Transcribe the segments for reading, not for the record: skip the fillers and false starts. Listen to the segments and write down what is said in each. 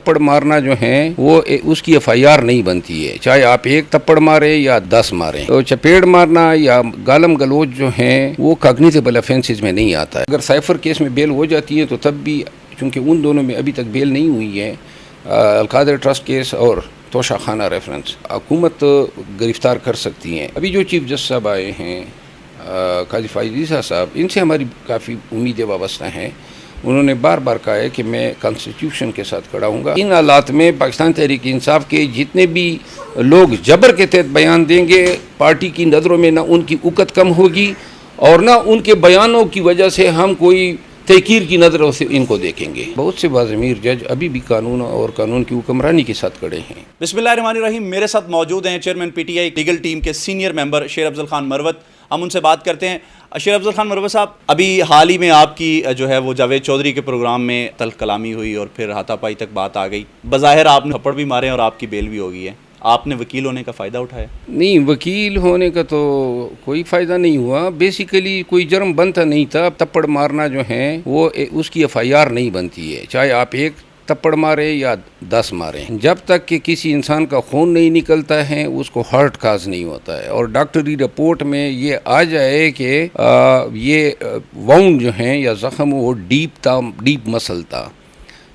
تپڑ مارنا جو ہے وہ اس کی FIR نہیں بنتی ہے، چاہے آپ ایک تپڑ مارے یا 10 مارے. تو چپیڑ مارنا یا گالم گلوچ جو ہیں وہ کاگنیزیبل افینسز میں نہیں آتا ہے. اگر سائفر کیس میں بیل ہو جاتی ہے تو تب بھی، چونکہ ان دونوں میں ابھی تک بیل نہیں ہوئی ہے، القادر ٹرسٹ کیس اور توشہ خانہ ریفرنس، حکومت گرفتار کر سکتی ہیں. ابھی جو چیف جسٹس صاحب آئے ہیں قاضی فائز عیسیٰ صاحب، ان سے ہماری کافی امیدیں وابستہ ہیں. انہوں نے بار بار کہا ہے کہ میں کانسٹیٹیوشن کے ساتھ کھڑا ہوں گا. ان حالات میں پاکستان تحریک انصاف کے جتنے بھی لوگ جبر کے تحت بیان دیں گے، پارٹی کی نظروں میں نہ ان کی اوقت کم ہوگی اور نہ ان کے بیانوں کی وجہ سے ہم کوئی تحقیر کی نظروں سے ان کو دیکھیں گے. بہت سے باضمیر جج ابھی بھی قانون اور قانون کی حکمرانی کے ساتھ کھڑے ہیں. بسم اللہ الرحمن الرحیم. میرے ساتھ موجود ہیں چیئرمین PTI لیگل ٹیم کے سینئر ممبر شیر افضل خان مروت. ہم ان سے بات کرتے ہیں. شیر افضل خان مروت صاحب، ابھی حال ہی میں آپ کی جو ہے وہ جاوید چودھری کے پروگرام میں تلخ کلامی ہوئی اور پھر ہاتھا پائی تک بات آ گئی. بظاہر آپ نے تھپڑ بھی مارے اور آپ کی بیل بھی ہو گئی ہے. آپ نے وکیل ہونے کا فائدہ اٹھایا؟ نہیں، وکیل ہونے کا تو کوئی فائدہ نہیں ہوا. بیسیکلی کوئی جرم بنتا نہیں تھا. تپڑ مارنا جو ہے وہ اس کی FIR نہیں بنتی ہے، چاہے آپ ایک تپڑ مارے یا 10 مارے. جب تک کہ کسی انسان کا خون نہیں نکلتا ہے اس کو ہارٹ کاز نہیں ہوتا ہے. اور ڈاکٹری رپورٹ میں یہ آ جائے کہ یہ واؤنڈ جو ہیں یا زخم وہ ڈیپ مسل تھا.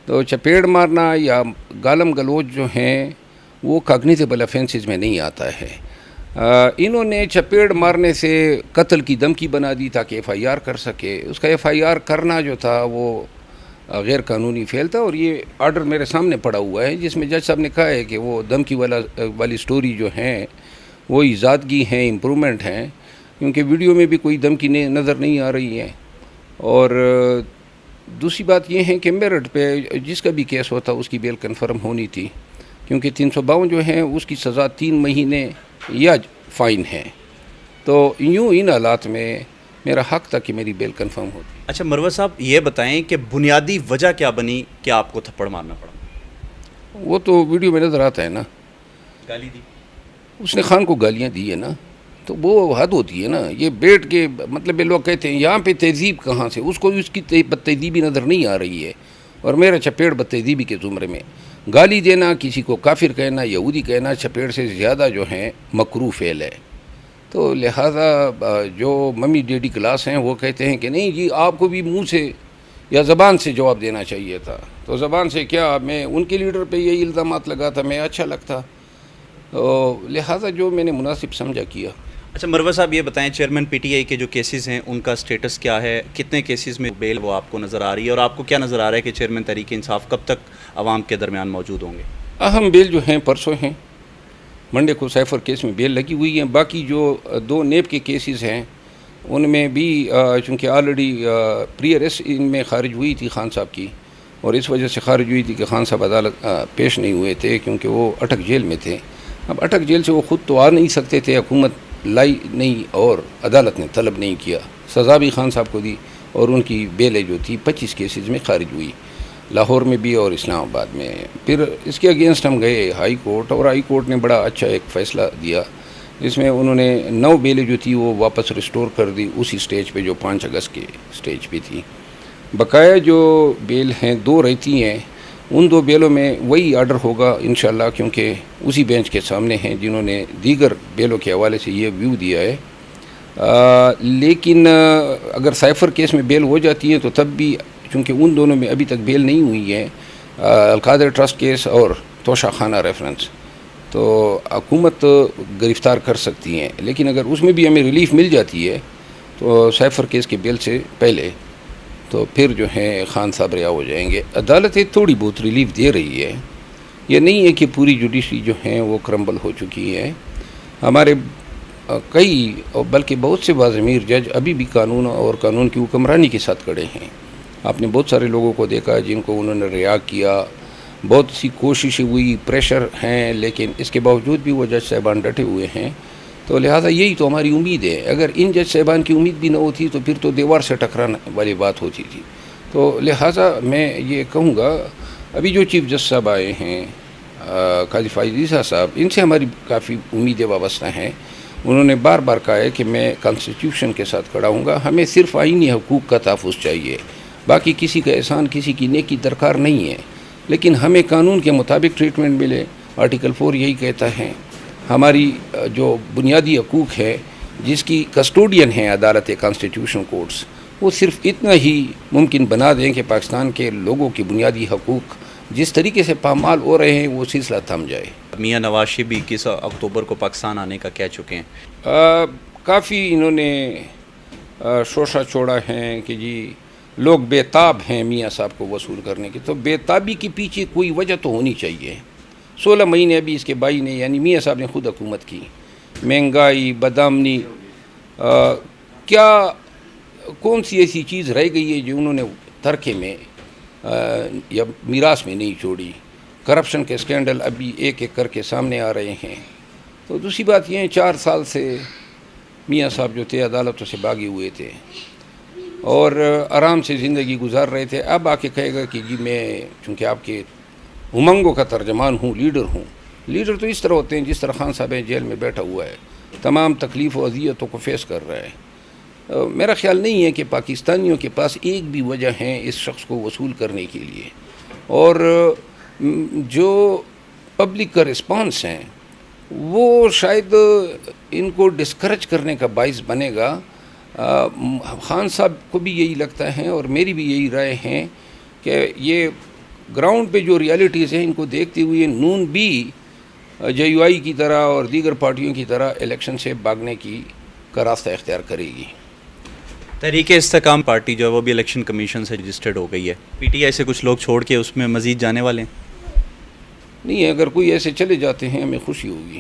تو چپیڑ مارنا یا گالم گلوچ جو ہیں وہ کاگنیزیبل افینسز میں نہیں آتا ہے. انہوں نے چپیڑ مارنے سے قتل کی دھمکی بنا دی تاکہ FIR کر سکے. اس کا FIR کرنا جو تھا وہ غیر قانونی فعل تھا. اور یہ آرڈر میرے سامنے پڑا ہوا ہے جس میں جج صاحب نے کہا ہے کہ وہ دھمکی والی سٹوری جو ہیں وہ ایجادگی ہیں، امپرومنٹ ہیں، کیونکہ ویڈیو میں بھی کوئی دھمکی نظر نہیں آ رہی ہے. اور دوسری بات یہ ہے کہ میرٹ پہ جس کا بھی کیس ہوتا اس کی بیل کنفرم ہونی تھی، کیونکہ 352 جو ہیں اس کی سزا 3 مہینے یا فائن ہے. تو یوں ان حالات میں میرا حق تھا کہ میری بیل کنفرم ہوتی. اچھا مروت صاحب، یہ بتائیں کہ بنیادی وجہ کیا بنی کہ آپ کو تھپڑ مارنا پڑا؟ وہ تو ویڈیو میں نظر آتا ہے نا. گالی دی اس نے خان کو گالیاں دی ہے نا، تو وہ حد ہوتی ہے نا. یہ بیٹھ کے مطلب لوگ کہتے ہیں یہاں پہ تہذیب کہاں سے، اس کو اس کی بدتہذیبی نظر نہیں آ رہی ہے. اور میرا چپیڑ بدتہذیبی کے زمرے میں. گالی دینا، کسی کو کافر کہنا، یہودی کہنا چپیڑ سے زیادہ جو ہیں مکروہ فعل ہے. تو لہٰذا جو ممی ڈیڈی کلاس ہیں وہ کہتے ہیں کہ نہیں جی آپ کو بھی منہ سے یا زبان سے جواب دینا چاہیے تھا. تو زبان سے کیا، میں ان کے لیڈر پہ یہی الزامات لگاتا، میں اچھا لگتا. تو لہٰذا جو میں نے مناسب سمجھا کیا. اچھا مروت صاحب، یہ بتائیں چیئرمین PTI کے جو کیسز ہیں ان کا سٹیٹس کیا ہے؟ کتنے کیسز میں بیل وہ آپ کو نظر آ رہی ہے؟ اور آپ کو کیا نظر آ رہا ہے کہ چیئرمین تحریک انصاف کب تک عوام کے درمیان موجود ہوں گے؟ اہم بیل جو ہیں پرسوں ہیں، منڈے کو سائفر کیس میں بیل لگی ہوئی ہیں. باقی جو 2 نیب کے کیسز ہیں ان میں بھی چونکہ آلریڈی پری ارسٹ ان میں خارج ہوئی تھی خان صاحب کی، اور اس وجہ سے خارج ہوئی تھی کہ خان صاحب عدالت پیش نہیں ہوئے تھے کیونکہ وہ اٹک جیل میں تھے. اب اٹک جیل سے وہ خود تو آ نہیں سکتے تھے، حکومت لائی نہیں اور عدالت نے طلب نہیں کیا. سزا بھی خان صاحب کو دی اور ان کی بیلیں جو تھی 25 کیسز میں خارج ہوئی، لاہور میں بھی اور اسلام آباد میں. پھر اس کے اگینسٹ ہم گئے ہائی کورٹ، اور ہائی کورٹ نے بڑا اچھا ایک فیصلہ دیا جس میں انہوں نے 9 بیلیں جو تھی وہ واپس ریسٹور کر دی اسی سٹیج پہ جو 5 اگست کے سٹیج پہ تھی. بقایا جو بیل ہیں 2 رہتی ہیں، ان 2 بیلوں میں وہی آرڈر ہوگا انشاءاللہ، کیونکہ اسی بینچ کے سامنے ہیں جنہوں نے دیگر بیلوں کے حوالے سے یہ ویو دیا ہے. لیکن اگر سائفر کیس میں بیل ہو جاتی ہے تو تب بھی، چونکہ ان دونوں میں ابھی تک بیل نہیں ہوئی ہے، القادر ٹرسٹ کیس اور توشہ خانہ ریفرنس، تو حکومت گرفتار کر سکتی ہیں. لیکن اگر اس میں بھی ہمیں ریلیف مل جاتی ہے تو سائفر کیس کے بیل سے پہلے تو پھر جو ہیں خان صاحب رہا ہو جائیں گے. عدالت تھوڑی بہت ریلیف دے رہی ہے، یہ نہیں ہے کہ پوری جوڈیشری جو ہیں وہ کرمبل ہو چکی ہے. ہمارے کئی بلکہ بہت سے باضمیر جج ابھی بھی قانون اور قانون کی حکمرانی کے ساتھ کھڑے ہیں. آپ نے بہت سارے لوگوں کو دیکھا جن کو انہوں نے رہا کیا، بہت سی کوششیں ہوئی، پریشر ہیں، لیکن اس کے باوجود بھی وہ جج صاحبان ڈٹے ہوئے ہیں. تو لہٰذا یہی تو ہماری امید ہے. اگر ان جج صاحبان کی امید بھی نہ ہوتی تو پھر تو دیوار سے ٹکرانے والی بات ہوتی تھی. تو لہٰذا میں یہ کہوں گا، ابھی جو چیف جسٹس صاحب آئے ہیں قاضی فائز عیسیٰ صاحب، ان سے ہماری کافی امیدیں وابستہ ہیں. انہوں نے بار بار کہا ہے کہ میں کانسٹیٹیوشن کے ساتھ کھڑا ہوں گا. ہمیں صرف آئینی حقوق کا تحفظ چاہیے، باقی کسی کا احسان، کسی کی نیکی درکار نہیں ہے. لیکن ہمیں قانون کے مطابق ٹریٹمنٹ ملے. آرٹیکل 4 یہی کہتا ہے. ہماری جو بنیادی حقوق ہے جس کی کسٹوڈین ہیں عدالت کانسٹیٹیوشن کورٹس، وہ صرف اتنا ہی ممکن بنا دیں کہ پاکستان کے لوگوں کی بنیادی حقوق جس طریقے سے پامال ہو رہے ہیں وہ سلسلہ تھم جائے. میاں نواز شریف بھی 21 اکتوبر کو پاکستان آنے کا کہہ چکے ہیں. کافی انہوں نے شوشہ چھوڑا ہے کہ جی لوگ بےتاب ہیں میاں صاحب کو وصول کرنے کی. تو بےتابی کے پیچھے کوئی وجہ تو ہونی چاہیے. 16 مہینے ابھی اس کے بائی نے یعنی میاں صاحب نے خود حکومت کی. مہنگائی، بدامنی، کیا کون سی ایسی چیز رہ گئی ہے جو انہوں نے ترکے میں یا میراث میں نہیں چھوڑی. کرپشن کے اسکینڈل ابھی ایک ایک کر کے سامنے آ رہے ہیں. تو دوسری بات یہ ہے 4 سال سے میاں صاحب جو تھے عدالتوں سے بھاگے ہوئے تھے اور آرام سے زندگی گزار رہے تھے. اب آ کے کہے گا کہ جی میں چونکہ آپ کے امنگوں کا ترجمان ہوں، لیڈر ہوں. لیڈر تو اس طرح ہوتے ہیں جس طرح خان صاحب جیل میں بیٹھا ہوا ہے، تمام تکلیف و اذیتوں کو فیس کر رہا ہے. میرا خیال نہیں ہے کہ پاکستانیوں کے پاس ایک بھی وجہ ہے اس شخص کو وصول کرنے کے لیے. اور جو پبلک کا رسپانس ہے وہ شاید ان کو ڈسکریج کرنے کا باعث بنے گا. خان صاحب کو بھی یہی لگتا ہے اور میری بھی یہی رائے ہے کہ یہ گراؤنڈ پہ جو ریالٹیز ہیں ان کو دیکھتے ہوئے نون بھی JUI کی طرح اور دیگر پارٹیوں کی طرح الیکشن سے بھاگنے کا راستہ اختیار کرے گی. تحریک استحکام پارٹی جو ہے وہ بھی الیکشن کمیشن سے رجسٹرڈ ہو گئی ہے. PTI سے کچھ لوگ چھوڑ کے اس میں مزید جانے والے ہیں؟ نہیں، اگر کوئی ایسے چلے جاتے ہیں ہمیں خوشی ہوگی.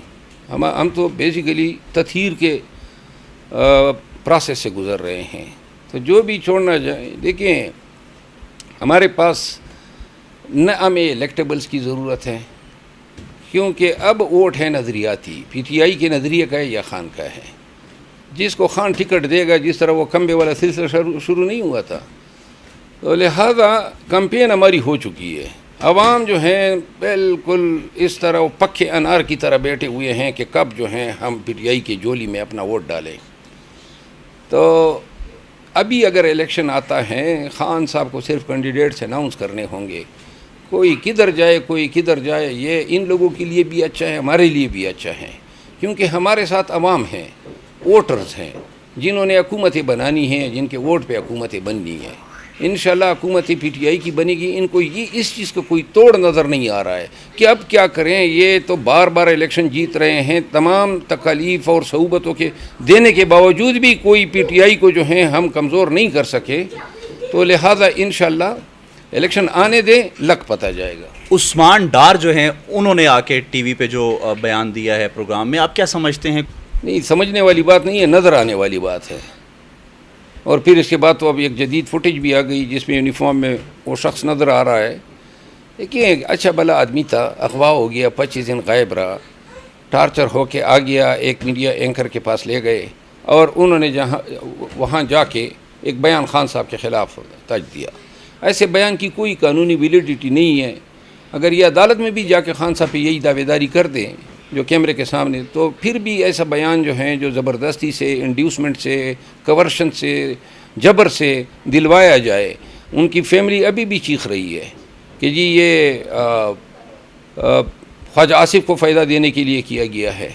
ہم تو بیسیکلی تطہیر کے پروسیس سے گزر رہے ہیں. تو جو بھی چھوڑنا جائے، دیکھیں ہمارے پاس نہ ہمیں الیکٹیبلز کی ضرورت ہے کیونکہ اب ووٹ ہے نظریاتی. PTI کے نظریے کا ہے یا خان کا ہے. جس کو خان ٹکٹ دے گا، جس طرح وہ کمبے والا سلسلہ شروع نہیں ہوا تھا، تو لہذا کمپین ہماری ہو چکی ہے. عوام جو ہیں بالکل اس طرح وہ پکے انار کی طرح بیٹھے ہوئے ہیں کہ کب جو ہیں ہم PTI کی جولی میں اپنا ووٹ ڈالیں. تو ابھی اگر الیکشن آتا ہے خان صاحب کو صرف کینڈیڈیٹس اناؤنس کرنے ہوں گے. کوئی کدھر جائے کوئی کدھر جائے، یہ ان لوگوں کے لیے بھی اچھا ہے، ہمارے لیے بھی اچھا ہے. کیونکہ ہمارے ساتھ عوام ہیں، ووٹرز ہیں جنہوں نے حکومتیں بنانی ہیں، جن کے ووٹ پہ حکومتیں بننی ہیں. انشاءاللہ حکومت PTI کی بنے گی. ان کو یہ اس چیز کا کوئی توڑ نظر نہیں آ رہا ہے کہ اب کیا کریں. یہ تو بار بار الیکشن جیت رہے ہیں، تمام تکالیف اور صعوبتوں کے دینے کے باوجود بھی کوئی PTI کو جو ہیں ہم کمزور نہیں کر سکے. تو لہٰذا انشاءاللہ الیکشن آنے دیں، لک پتہ جائے گا. عثمان ڈار جو ہیں انہوں نے آ کے ٹی وی پہ جو بیان دیا ہے پروگرام میں، آپ کیا سمجھتے ہیں؟ نہیں، سمجھنے والی بات نہیں ہے، نظر آنے والی بات ہے. اور پھر اس کے بعد تو اب ایک جدید فوٹیج بھی آ گئی جس میں یونیفارم میں وہ شخص نظر آ رہا ہے. دیکھیے اچھا بھلا آدمی تھا، اغوا ہو گیا، 25 دن غائب رہا، ٹارچر ہو کے آ گیا. ایک میڈیا اینکر کے پاس لے گئے اور انہوں نے وہاں جا کے ایک بیان خان صاحب کے خلاف تج دیا. ایسے بیان کی کوئی قانونی ویلیڈیٹی نہیں ہے. اگر یہ عدالت میں بھی جا کے خان صاحب پہ یہی دعوے داری کر دیں جو کیمرے کے سامنے، تو پھر بھی ایسا بیان جو ہیں جو زبردستی سے، انڈیوسمنٹ سے، کورشن سے، جبر سے دلوایا جائے. ان کی فیملی ابھی بھی چیخ رہی ہے کہ جی یہ خواجہ آصف کو فائدہ دینے کے لیے کیا گیا ہے.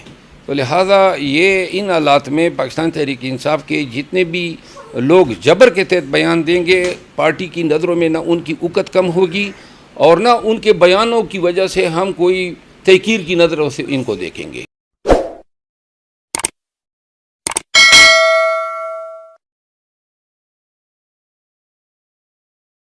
تو لہٰذا یہ ان حالات میں پاکستان تحریک انصاف کے جتنے بھی لوگ جبر کے تحت بیان دیں گے، پارٹی کی نظروں میں نہ ان کی اوقت کم ہوگی اور نہ ان کے بیانوں کی وجہ سے ہم کوئی تحقیر کی نظروں سے ان کو دیکھیں گے.